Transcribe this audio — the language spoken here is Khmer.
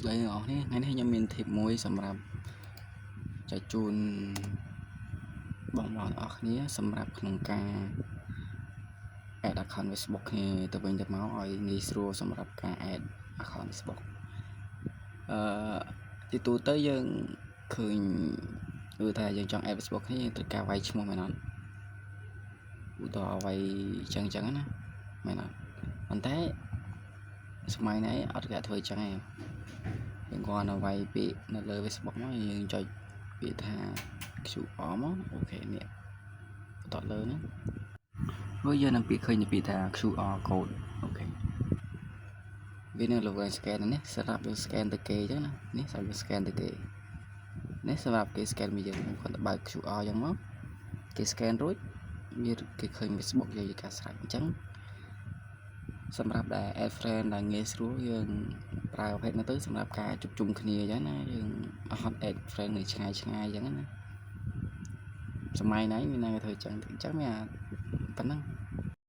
đây ở này ngay này mình thịt muối sầm rạp chạy chun bong bóng ởนี้sầm rạpក្នុងការ add account Facebook នេះទៅវិញទៅមកឲ្យងាយស្រួលសម្រាប់ការ add account Facebook ទីទូទៅយើងឃើញគឺថាយើងចង់ add Facebook នេះត្រូវការវាយឈ្មោះមែនអត់ឧទាហរណ៍វាយចឹងណាមែនអត់ប៉ុន្តែសម័យនេះអត់គេធ្វើចឹងទេយើងគ្រាន់តែវាយពាក្យនៅលើ Facebook មកយើងចុចពាក្យថា QR មកអូខេនេះបន្តលើហ្នឹងហើយយើងនឹងពាក្យឃើញពាក្យថា QR code អូខេវានៅលើ scan នេះសម្រាប់យើង scan ទៅគេចឹងណានេះសម្រាប់ scan ទៅគេនេះសម្រាប់គេ scan វាយើងគាត់បើក QR ចឹងមកគេ scan រួចវាគេឃើញ Facebook យើងជាការស្រេចអញ្ចឹងសម្រាប់ដែល add friend ដែលងាយស្រួលយើងប្រើប្រភេទហ្នឹងទៅសម្រាប់ការជួបជុំគ្នាអញ្ចឹងណាយើងអត់ add friend នៅឆ្ងាយអញ្ចឹងណាសម័យនេះមានគេធ្វើអញ្ចឹងមានប៉ុណ្ណឹង